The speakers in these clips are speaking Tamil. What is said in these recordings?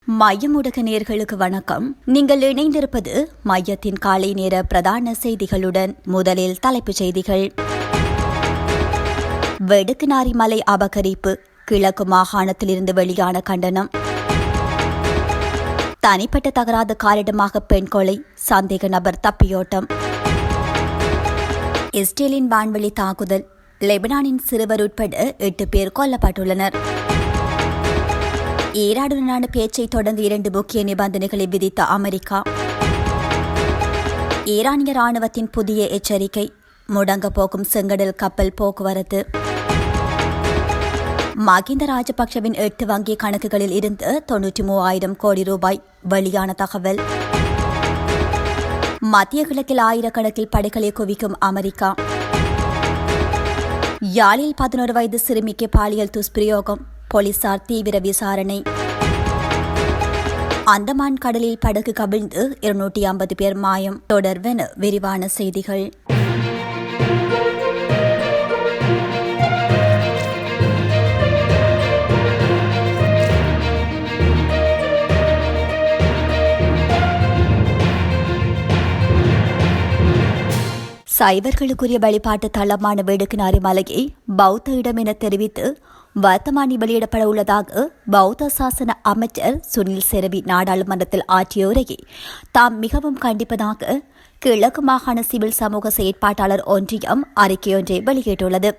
மையம் ஊடக நேயர்களுக்கு வணக்கம். நீங்கள் இணைந்திருப்பது மையத்தின் காலை நேர பிரதான செய்திகளுடன். முதலில் தலைப்புச் செய்திகள். வெடுக்குநாரி மலை அபகரிப்பு, கிழக்கு மாகாணத்திலிருந்து வெளியான கண்டனம். தனிப்பட்ட தகராறு காரணமாக பெண் கொலை, சந்தேக நபர் தப்பியோட்டம். இஸ்ரேலின் வான்வெளி தாக்குதல், லெபனானின் சிறுவர் உட்பட 8 பேர் கொல்லப்பட்டுள்ளனர். ஈரானுடனான பேச்சை தொடர்ந்து 2 முக்கிய நிபந்தனைகளை விதித்த அமெரிக்கா. ஈரானிய ராணுவத்தின் புதிய எச்சரிக்கை, முடங்க போகும் செங்கடல் கப்பல் போக்குவரத்து. மகிந்த ராஜபக்சவின் 8 வங்கி கணக்குகளில் இருந்து 93,000 கோடி ரூபாய் வெளியான தகவல். மத்திய கிழக்கில் ஆயிரக்கணக்கில் படைகளை குவிக்கும் அமெரிக்கா. யாழில் 11 வயது சிறுமிக்கு பாலியல் துஷ்பிரயோகம், போலீசார் தீவிர விசாரணை. அந்தமான் கடலில் படகு கவிழ்ந்து 250 பேர் மாயம். தொடர்வென விரிவான செய்திகள். சைவர்களுக்குரிய வழிபாட்டு தளமான வெடுக்குநாரி மலையை பௌத்த இடம் என தெரிவித்து வர்த்தமானி வெளியிடப்பட உள்ளதாக பௌத்த சாசன அமைச்சர் சுனில் செரவி நாடாளுமன்றத்தில் ஆற்றிய உரையை தாம் மிகவும் கண்டிப்பதாக கிழக்கு மாகாண சிவில் சமூக செயற்பாட்டாளர் ஒன்றியம் அறிக்கையொன்றை வெளியிட்டுள்ளது.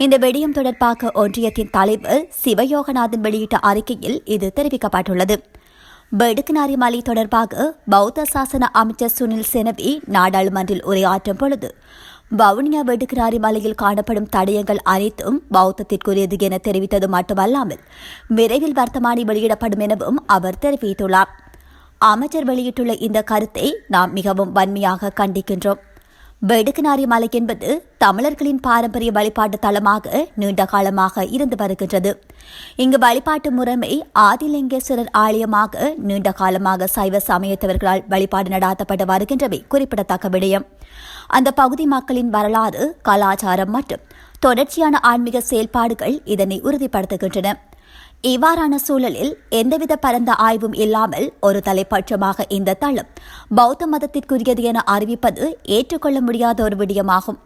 இந்த விடயம் தொடர்பாக ஒன்றியத்தின் தலைவர் சிவயோகநாதன் வெளியிட்ட அறிக்கையில் இது தெரிவிக்கப்பட்டுள்ளது. வெடுக்குநாரி மலை தொடர்பாக பௌத்த சாசன அமைச்சர் சுனில் செனவி நாடாளுமன்றில் உரையாற்றும் பொழுது, வவுனியா வெடுக்குநாரி மலையில் காணப்படும் தடயங்கள் அனைத்தும் பௌத்தத்திற்குரியது என தெரிவித்தது மட்டுமல்லாமல் விரைவில் வர்த்தமானி வெளியிடப்படும் எனவும் அவர் தெரிவித்துள்ளார். அமைச்சர் வெளியிட்டுள்ள இந்த கருத்தை நாம் மிகவும் வன்மையாக கண்டிக்கின்றோம். வெடுக்குநாரி மலை என்பது தமிழர்களின் பாரம்பரிய வழிபாட்டு தலமாக நீண்ட காலமாக இருந்து வருகின்றது. இங்கு வழிபாட்டு முறைமை ஆதிலிங்கேஸ்வரர் ஆலயமாக நீண்ட காலமாக சைவ சமயத்தவர்களால் வழிபாடு நடாத்தப்பட்டு வருகின்றவை குறிப்பிடத்தக்க விடயம். அந்த பகுதி மக்களின் வரலாறு, கலாச்சாரம் மற்றும் தொடர்ச்சியான ஆன்மீக செயல்பாடுகள் இதனை உறுதிப்படுத்துகின்றன. இவ்வாறான சூழலில் எந்தவித பரந்த ஆய்வும் இல்லாமல் ஒரு தலைப்பட்சமாக இந்த தளம் பௌத்த மதத்திற்குரியது என அறிவிப்பது ஏற்றுக்கொள்ள முடியாத ஒரு விடயமாகும்.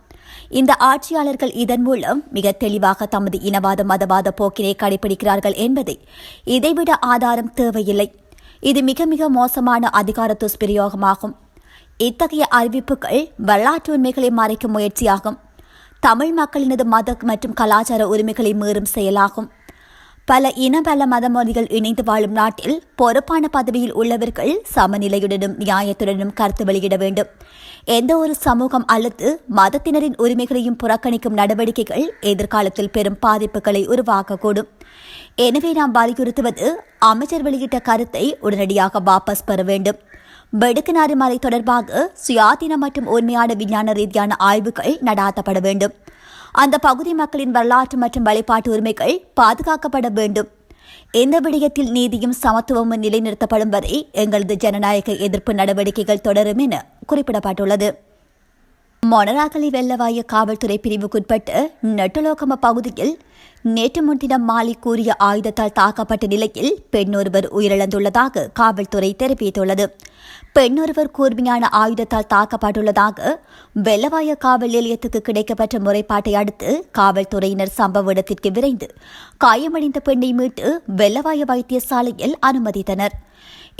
இந்த ஆட்சியாளர்கள் இதன் மூலம் மிக தெளிவாக தமது இனவாத மதவாத போக்கினை கடைபிடிக்கிறார்கள் என்பதை இதைவிட ஆதாரம் தேவையில்லை. இது மிக மிக மோசமான அதிகார துஷ்பிரயோகமாகும். இத்தகைய அறிவிப்புகள் வரலாற்று உண்மைகளை மறைக்கும் முயற்சியாகும். தமிழ் மக்களினது மத மற்றும் கலாச்சார உரிமைகளை மீறும் செயலாகும். பல இன பல மதமொழிகள் இணைந்து வாழும் நாட்டில் பொறுப்பான பதவியில் உள்ளவர்கள் சமநிலையுடனும் நியாயத்துடனும் கருத்து வெளியிட வேண்டும். எந்த ஒரு சமூகம் அல்லது மதத்தினரின் உரிமைகளையும் புறக்கணிக்கும் நடவடிக்கைகள் எதிர்காலத்தில் பெரும் பாதிப்புகளை உருவாக்கக்கூடும். எனவே நாம் வலியுறுத்துவது, அமைச்சர் வெளியிட்ட கருத்தை உடனடியாக வாபஸ் பெற வேண்டும். வெடுக்குநாரி மலை தொடர்பாக சுயாதீன மற்றும் உண்மையான விஞ்ஞான ரீதியான ஆய்வுகள் நடாத்தப்பட வேண்டும். அந்த பகுதி மக்களின் வரலாற்று மற்றும் வழிபாட்டு உரிமைகள் பாதுகாக்கப்பட வேண்டும். இந்த விடயத்தில் நீதியும் சமத்துவமும் நிலைநிறுத்தப்படும் வரை எங்களது ஜனநாயக எதிர்ப்பு நடவடிக்கைகள் தொடரும் என குறிப்பிடப்பட்டுள்ளது. மொனராகலை வெள்ளவாய காவல்துறை பிரிவுக்குட்பட்ட நெட்டலோகம பகுதியில் நேற்று முன்தினம் மாலை கூறிய ஆயுதத்தால் தாக்கப்பட்ட நிலையில் பெண்ணொருவர் உயிரிழந்துள்ளதாக காவல்துறை தெரிவித்துள்ளது. பெண்ணொருவர் கூர்மையான ஆயுதத்தால் தாக்கப்பட்டுள்ளதாக வெள்ளவாய காவல் நிலையத்துக்கு கிடைக்கப்பட்ட முறைப்பாட்டை அடுத்து காவல்துறையினர் சம்பவ இடத்திற்கு விரைந்து காயமடைந்த பெண்ணை மீட்டு வெள்ளவாய வைத்தியசாலையில் அனுமதித்தனர்.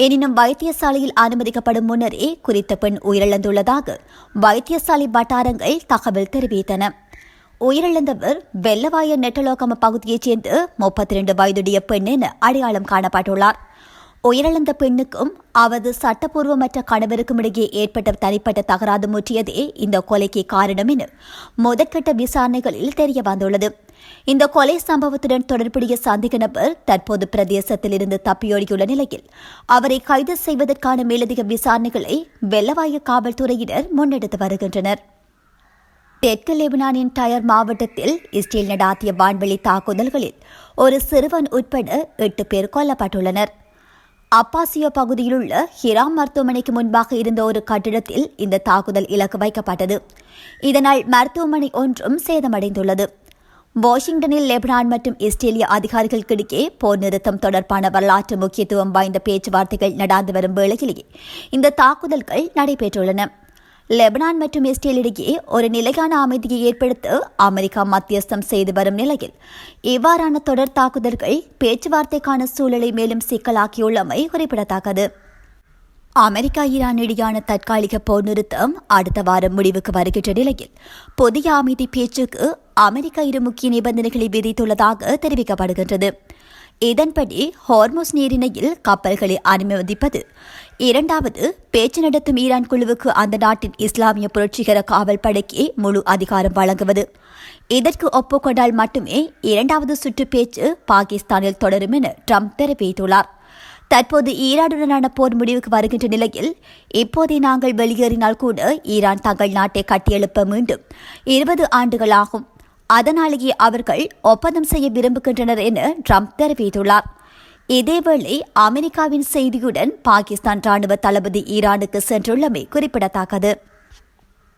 எனினும் வைத்தியசாலையில் அனுமதிக்கப்படும் முன்னரே குறித்த பெண் உயிரிழந்துள்ளதாக வைத்தியசாலை வட்டாரங்கள் தகவல் தெரிவித்தன. உயிரிழந்தவர் வெள்ளவாய நெட்டலோகம பகுதியைச் சேர்ந்த 32 வயதுடைய பெண் என அடையாளம் காணப்பட்டுள்ளார். உயிரிழந்த பெண்ணுக்கும் அவரது சட்டப்பூர்வமற்ற கணவருக்கும் இடையே ஏற்பட்ட தனிப்பட்ட தகராறு முற்றியதே இந்த கொலைக்கு காரணம் என முதற்கட்ட விசாரணைகளில் தெரிய வந்துள்ளது. இந்த கொலை சம்பவத்துடன் தொடர்புடைய சந்தேக நபர் தற்போது பிரதேசத்தில் இருந்து தப்பியோடியுள்ள நிலையில் அவரை கைது செய்வதற்கான மேலதிக விசாரணைகளை வெள்ளவாய காவல்துறையினர் முன்னெடுத்து வருகின்றனர். தெற்கு லெபனானின் டயர் மாவட்டத்தில் இஸ்ரேல் நடாத்திய வான்வெளி தாக்குதல்களில் ஒரு சிறுவன் உட்பட 8 பேர் கொல்லப்பட்டுள்ளனர். அப்பாசியோ பகுதியில் உள்ள ஹிராம் மருத்துவமனைக்கு முன்பாக இருந்த ஒரு கட்டிடத்தில் இந்த தாக்குதல் இலக்கு வைக்கப்பட்டது. இதனால் மருத்துவமனை ஒன்றும் சேதமடைந்துள்ளது. வாஷிங்டனில் லெபனான் மற்றும் இஸ்ரேலிய அதிகாரிகளுக்கிடையே போர் நிறுத்தம் தொடர்பான வரலாற்று முக்கியத்துவம் வாய்ந்த பேச்சுவார்த்தைகள் நடாந்து வரும் வேளையிலேயே இந்த தாக்குதல்கள் நடைபெற்றுள்ளன. லெபனான் மற்றும் இஸ்ரேல் இடையே ஒரு நிலையான அமைதியை ஏற்படுத்த அமெரிக்கா மத்தியஸ்தம் செய்து வரும் நிலையில் இவ்வாறான தொடர் தாக்குதல்கள் பேச்சுவார்த்தைக்கான சூழலை மேலும் சிக்கலாக்கியுள்ளமை குறிப்பிடத்தக்கது. அமெரிக்கா ஈரான் இடையான தற்காலிக போர் நிறுத்தம் அடுத்த வாரம் முடிவுக்கு வருகின்ற நிலையில் புதிய அமைதி பேச்சுக்கு அமெரிக்கா இரு முக்கிய நிபந்தனைகளை விதித்துள்ளதாக தெரிவிக்கப்படுகின்றது. இதன்படி ஹார்முஸ் நீரிணையில் கப்பல்களை அனுமதிப்பது, இரண்டாவது பேச்சு நடத்தும் ஈரான் குழுவுக்கு அந்த நாட்டின் இஸ்லாமிய புரட்சிகர காவல் படைக்கு முழு அதிகாரம் வழங்குவது. இதற்கு ஒப்புக்கொண்டால் மட்டுமே இரண்டாவது சுற்று பேச்சு பாகிஸ்தானில் தொடரும் என ட்ரம்ப் தெரிவித்துள்ளார். தற்போது ஈரானுடனான போர் முடிவுக்கு வருகின்ற நிலையில் இப்போதே நாங்கள் வெளியேறினால் கூட ஈரான் தங்கள் நாட்டை கட்டியெழுப்ப மீண்டும் 20 ஆண்டுகளாகும். அதனாலேயே அவர்கள் ஒப்பந்தம் செய்ய விரும்புகின்றனர் என ட்ரம்ப் தெரிவித்துள்ளார். இதேவேளை அமெரிக்காவின் செய்தியுடன் பாகிஸ்தான் ராணுவ தளபதி ஈரானுக்கு சென்றுள்ளமை குறிப்பிடத்தக்கது.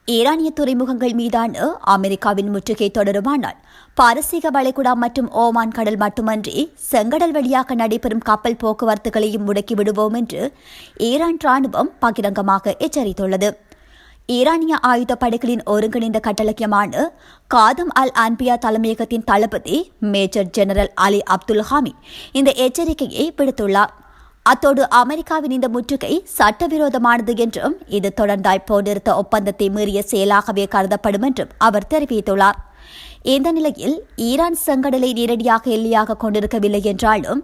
ஈரானிய துறைமுகங்கள் மீதான அமெரிக்காவின் முற்றுகை தொடருமானால் பாரசீக வளைகுடா மற்றும் ஓமான் கடல் மட்டுமன்றி செங்கடல் வழியாக நடைபெறும் கப்பல் போக்குவரத்துகளையும் முடக்கிவிடுவோம் என்று ஈரான் ராணுவம் பகிரங்கமாக எச்சரித்துள்ளது. ஈரானிய ஆயுதப்படைகளின் ஒருங்கிணைந்த கட்டளையமான காதம் அல் அன்பியா தலைமையகத்தின் தளபதி மேஜர் ஜெனரல் அலி அப்துல் ஹாமி இந்த எச்சரிக்கையை விடுத்துள்ளார். அத்தோடு அமெரிக்காவின் இந்த முற்றுகை சட்டவிரோதமானது என்றும் இது தொடர்ந்தால் போர் நிறுத்த ஒப்பந்தத்தை மீறிய செயலாகவே கருதப்படும் என்றும் அவர் தெரிவித்துள்ளார். இந்த நிலையில் ஈரான் செங்கடலை நேரடியாக எல்லையாக கொண்டிருக்கவில்லை என்றாலும்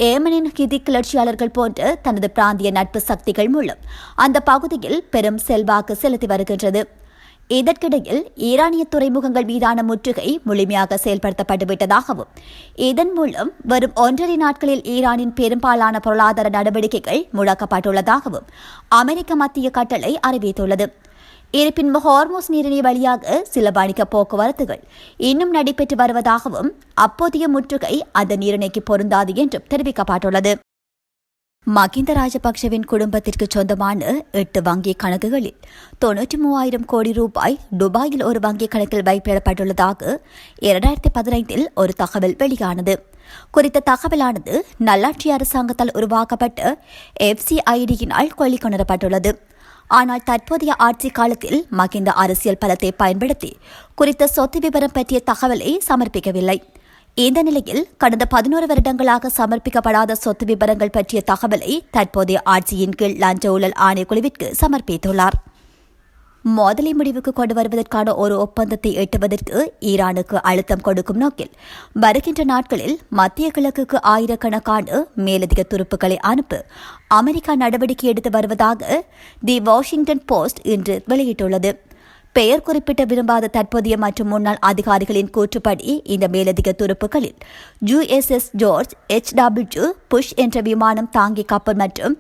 ஏமனின் ஹிதி கிளர்ச்சியாளர்கள் போன்ற தனது பிராந்திய நட்பு சக்திகள் மூலம் அந்த பகுதியில் பெரும் செல்வாக்கு செலுத்தி வருகின்றது. இதற்கிடையில் ஈரானிய துறைமுகங்கள் மீதான முற்றுகை முழுமையாக செயல்படுத்தப்பட்டுவிட்டதாகவும் இதன் மூலம் வரும் 1.5 நாட்களில் ஈரானின் பெரும்பாலான பொருளாதார நடவடிக்கைகள் முடக்கப்பட்டுள்ளதாகவும் அமெரிக்க மத்திய கட்டளை அறிவித்துள்ளது. இருப்பினும் ஹார்முஸ் நீரிணை வழியாக சில வணிக போக்குவரத்துகள் இன்னும் நடைபெற்று வருவதாகவும் அப்போதைய முற்றுகை அந்த நீரிணைக்கு பொருந்தாது என்றும் தெரிவிக்கப்பட்டுள்ளது. மகிந்த ராஜபக்சவின் குடும்பத்திற்கு சொந்தமான 8 வங்கிக் கணக்குகளில் 93,000 கோடி ரூபாய் துபாயில் ஒரு வங்கிக் கணக்கில் வைப்பிடப்பட்டுள்ளதாக 2015 ஒரு தகவல் வெளியானது. குறித்த தகவலானது நல்லாட்சி அரசாங்கத்தால் உருவாக்கப்பட்ட FCID-யினால் கொள்ளைக்கொணரப்பட்டுள்ளது. ஆனால் தற்போதைய ஆட்சி காலத்தில் மகிந்த அரசியல் பலத்தை பயன்படுத்தி குறித்த சொத்து விவரம் பற்றிய தகவலை சமர்ப்பிக்கவில்லை. இந்த நிலையில் கடந்த 11 வருடங்களாக சமர்ப்பிக்கப்படாத சொத்து விவரங்கள் பற்றிய தகவலை தற்போதைய ஆட்சியின் கீழ் லஞ்ச ஊழல் ஆணைக்குழுவிற்கு சமர்ப்பித்துள்ளார். மோதலை முடிவுக்கு கொண்டு வருவதற்கான ஒரு ஒப்பந்தத்தை எட்டுவதற்கு ஈரானுக்கு அழுத்தம் கொடுக்கும் நோக்கில் வருகின்ற நாட்களில் மத்திய கிழக்குக்கு ஆயிரக்கணக்கான மேலதிக துருப்புக்களை அனுப்ப அமெரிக்கா நடவடிக்கை எடுத்து வருவதாக தி வாஷிங்டன் போஸ்ட் இன்று வெளியிட்டுள்ளது. பெயர் குறிப்பிட்ட விரும்பாத தற்போதைய மற்றும் முன்னாள் அதிகாரிகளின் கூற்றுப்படி இந்த மேலதிக துருப்புகளில் USS ஜார்ஜ் HW புஷ் என்ற விமானம் தாங்கி கப்பல் மற்றும்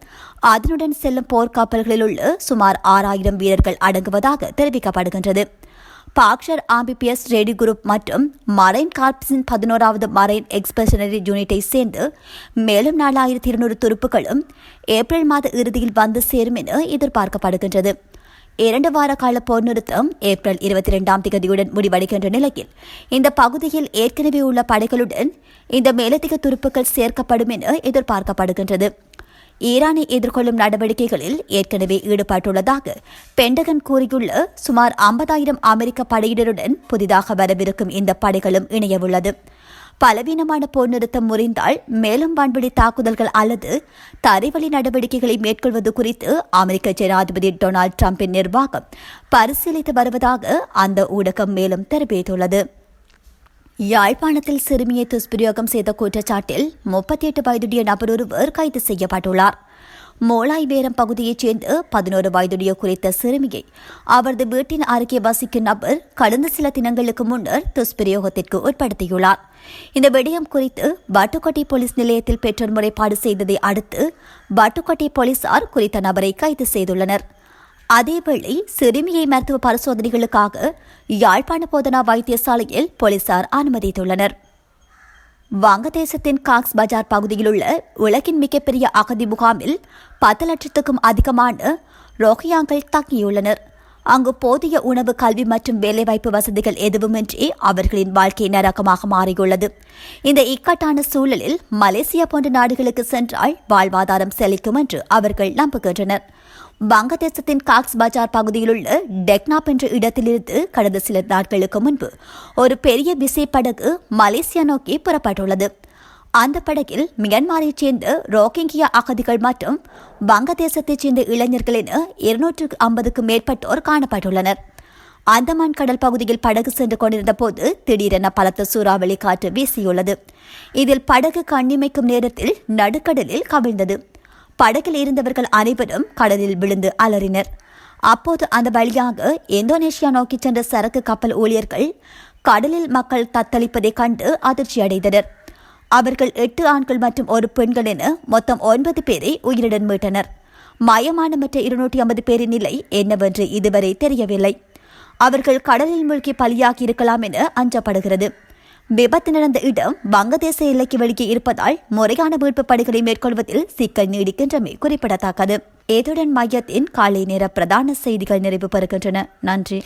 அதனுடன் செல்லும் போர்க்கப்பல்களில் உள்ள சுமார் 6,000 வீரர்கள் அடங்குவதாக தெரிவிக்கப்படுகின்றது. பாக்ஷர் ஆம்பிபியஸ் ரெடி குரூப் மற்றும் மரைன் கார்ப்ஸின் 11வது மரைன் எக்ஸ்பெஷனரி யூனிட்டை சேர்ந்து மேலும் 4,200 துருப்புகளும் ஏப்ரல் மாத இறுதியில் வந்து சேரும் என எதிர்பார்க்கப்படுகின்றது. 2 வார கால போர் நிறுத்தம் ஏப்ரல் 22ஆம் தேதியுடன் முடிவடைகின்ற நிலையில் இந்த பகுதியில் ஏற்கனவே உள்ள படைகளுடன் இந்த மேலதிக துருப்புக்கள் சேர்க்கப்படும் என எதிர்பார்க்கப்படுகின்றது. ஈரானை எதிர்கொள்ளும் நடவடிக்கைகளில் ஏற்கனவே ஈடுபட்டுள்ளதாக பென்டகன் கூறியுள்ள சுமார் 50,000 அமெரிக்க படையினருடன் புதிதாக வரவிருக்கும் இந்த படைகளும் இணையவுள்ளது. பலவீனமான போர் நிறுத்தம் முறிந்தால் மேலும் வான்வெளி தாக்குதல்கள் அல்லது தரைவழி நடவடிக்கைகளை மேற்கொள்வது குறித்து அமெரிக்க ஜனாதிபதி டொனால்டு டிரம்பின் நிர்வாகம் பரிசீலித்து வருவதாக அந்த ஊடகம் மேலும் தெரிவித்துள்ளது. யாழ்ப்பாணத்தில் சிறுமியை துஷ்பிரயோகம் செய்த குற்றச்சாட்டில் 38 வயதுடைய நபர் ஒருவர் கைது செய்யப்பட்டுள்ளார். மோலாய் பேரம் பகுதியைச் சேர்ந்த 11 வயதுடைய குறித்த சிறுமியை அவரது வீட்டின் அருகே வசிக்கும் நபர் கடந்த சில தினங்களுக்கு முன்னர் துஷ்பிரயோகத்திற்கு உட்படுத்தியுள்ளார். இந்த விடயம் குறித்து பட்டுக்கோட்டை போலீஸ் நிலையத்தில் பெற்றோர் முறைப்பாடு செய்ததை அடுத்து பட்டுக்கோட்டை போலீசார் குறித்த நபரை கைது செய்துள்ளனர். அதேவேளை சிறுமியை மருத்துவ பரிசோதனைகளுக்காக யாழ்ப்பாண போதனா வைத்தியசாலையில் போலீசார் அனுமதித்துள்ளனர். வங்கதேசத்தின் காக்ஸ் பஜார் பகுதியில் உள்ள உலகின் மிகப்பெரிய அகதி முகாமில் 10 லட்சத்துக்கும் அதிகமான ரோஹியாக்கள் தங்கியுள்ளனர். அங்கு போதிய உணவு, கல்வி மற்றும் வேலைவாய்ப்பு வசதிகள் எதுவுமின்றி அவர்களின் வாழ்க்கை நரகமாக மாறியுள்ளது. இந்த இக்கட்டான சூழலில் மலேசியா போன்ற நாடுகளுக்கு சென்றால் வாழ்வாதாரம் செழிக்கும் என்று அவர்கள் நம்புகின்றனர். வங்கதேசத்தின் காக்ஸ் பஜார் பகுதியில் உள்ள டெக்னாப் என்ற இடத்திலிருந்து கடந்த சில நாட்களுக்கு முன்பு ஒரு பெரிய விசைப்படகு மலேசியா நோக்கி புறப்பட்டுள்ளது. அந்த படகில் மியான்மரைச் சேர்ந்த ரோஹிங்கியா அகதிகள் மற்றும் வங்கதேசத்தைச் சேர்ந்த இளைஞர்கள் என 250க்கும் மேற்பட்டோர் காணப்பட்டுள்ளனர். அந்தமான் கடல் பகுதியில் படகு சென்று கொண்டிருந்த போது திடீரென பலத்த சூறாவளி காற்று வீசியுள்ளது. இதில் படகு கண்ணிமைக்கும் நேரத்தில் நடுக்கடலில் கவிழ்ந்தது. படகில் இருந்தவர்கள் அனைவரும் கடலில் விழுந்து அலறினர். அப்போது அந்த வழியாக இந்தோனேஷியா நோக்கி சென்ற சரக்கு கப்பல் ஊழியர்கள் கடலில் மக்கள் தத்தளிப்பதைக் கண்டு அதிர்ச்சியடைந்தனர். அவர்கள் 8 ஆண்கள் மற்றும் 1 பெண்கள் என மொத்தம் 9 பேரை உயிருடன் மீட்டனர். மயமான மற்ற 250 பேரின் நிலை என்னவென்று இதுவரை தெரியவில்லை. அவர்கள் கடலில் மூழ்கி பலியாகி இருக்கலாம் என அஞ்சப்படுகிறது. விபத்து நடந்த இடம் வங்கதேச எல்லைக்கு வெளியே இருப்பதால் முறையான மீட்பு பணிகளை மேற்கொள்வதில் சிக்கல் நீடிக்கின்றமை குறிப்பிடத்தக்கது. இத்துடன் மையத்தின் காலை நேர பிரதான செய்திகள் நிறைவு பெறுகின்றன. நன்றி.